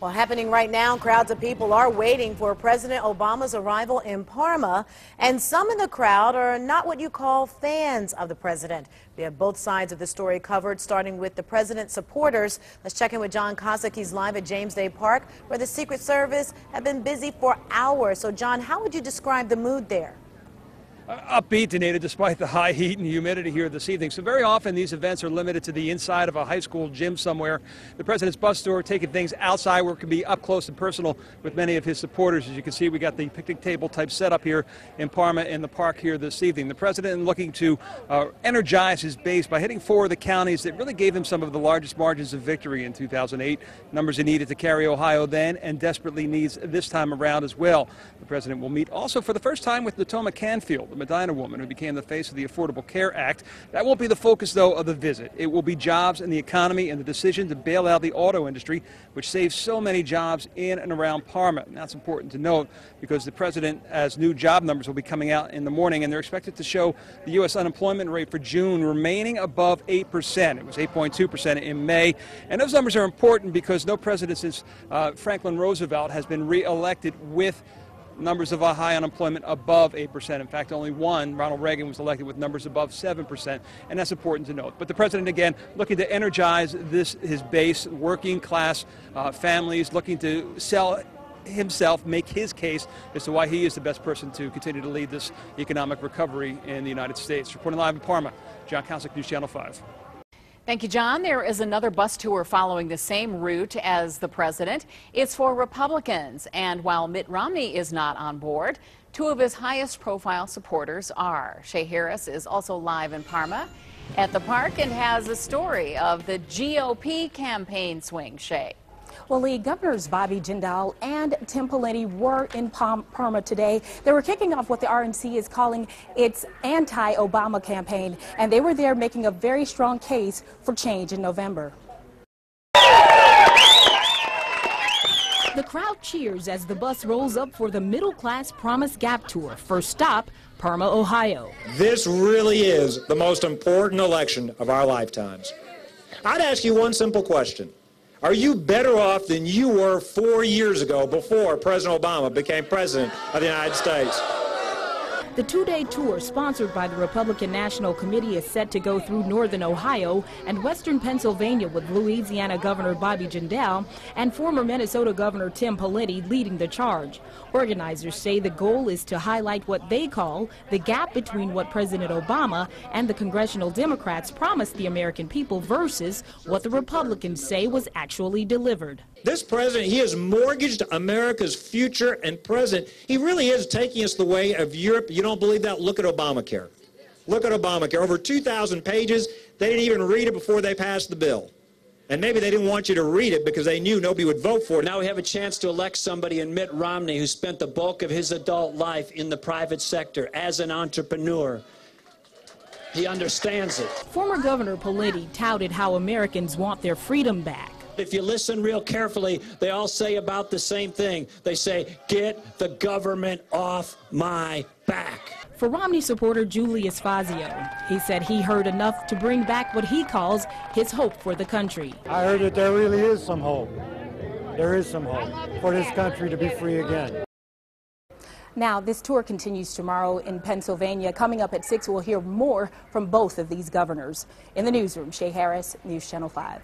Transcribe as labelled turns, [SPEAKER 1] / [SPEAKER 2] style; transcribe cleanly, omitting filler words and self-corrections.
[SPEAKER 1] Well, happening right now, crowds of people are waiting for President Obama's arrival in Parma, and some in the crowd are not what you call fans of the president. We have both sides of the story covered, starting with the president's supporters. Let's check in with John Cossack. He's live at James Day Park, where the Secret Service have been busy for hours. So, John, how would you describe the mood there?
[SPEAKER 2] Upbeat, Danita, despite the high heat and humidity here this evening. So very often these events are limited to the inside of a high school gym somewhere. The president's bus tour taking things outside where it can be up close and personal with many of his supporters. As you can see, we got the picnic table type setup here in Parma in the park here this evening. The president looking to energize his base by hitting four of the counties that really gave him some of the largest margins of victory in 2008. Numbers he needed to carry Ohio then and desperately needs this time around as well. The president will meet also for the first time with Natoma Canfield, the Medina woman who became the face of the Affordable Care Act. That won't be the focus, though, of the visit. It will be jobs and the economy and the decision to bail out the auto industry, which saves so many jobs in and around Parma. And that's important to note because the president, as new job numbers will be coming out in the morning, and they're expected to show the U.S. unemployment rate for June remaining above 8%. It was 8.2% in May. And those numbers are important because no president since Franklin Roosevelt has been reelected with numbers of a high unemployment above 8%. In fact, only one, Ronald Reagan, was elected with numbers above 7%, and that's important to note. But the president, again, looking to energize his base, working class families, looking to sell himself, make his case as to why he is the best person to continue to lead this economic recovery in the United States. Reporting live in Parma, John Cossack, News Channel 5.
[SPEAKER 3] Thank you, John. There is another bus tour following the same route as the president. It's for Republicans, and while Mitt Romney is not on board, two of his highest profile supporters are. Shay Harris is also live in Parma at the park and has a story of the GOP campaign swing. Shay.
[SPEAKER 4] Well, Lee, Governors Bobby Jindal and Tim Pawlenty were in Parma today. They were kicking off what the RNC is calling its anti-Obama campaign, and they were there making a very strong case for change in November. The crowd cheers as the bus rolls up for the middle-class Promise Gap Tour. First stop, Parma, Ohio.
[SPEAKER 5] This really is the most important election of our lifetimes. I'd ask you one simple question. Are you better off than you were 4 years ago before President Obama became president of the United States?
[SPEAKER 4] The two-day tour, sponsored by the Republican National Committee, is set to go through northern Ohio and western Pennsylvania, with Louisiana Governor Bobby Jindal and former Minnesota Governor Tim Pawlenty leading the charge. Organizers say the goal is to highlight what they call the gap between what President Obama and the congressional Democrats promised the American people versus what the Republicans say was actually delivered.
[SPEAKER 5] This president, he has mortgaged America's future and present. He really is taking us the way of Europe. You don't believe that? Look at Obamacare. Look at Obamacare. Over 2,000 pages. They didn't even read it before they passed the bill. And maybe they didn't want you to read it because they knew nobody would vote for it.
[SPEAKER 6] Now we have a chance to elect somebody in Mitt Romney who spent the bulk of his adult life in the private sector as an entrepreneur. He understands it.
[SPEAKER 4] Former Governor Pawlenty touted how Americans want their freedom back.
[SPEAKER 6] If you listen real carefully, they all say about the same thing. They say, get the government off my back.
[SPEAKER 4] For Romney supporter Julius Fazio, he said he heard enough to bring back what he calls his hope for the country.
[SPEAKER 7] I heard that there really is some hope. There is some hope for this country to be free again.
[SPEAKER 4] Now, this tour continues tomorrow in Pennsylvania. Coming up at 6, we'll hear more from both of these governors. In the newsroom, Shay Harris, News Channel 5.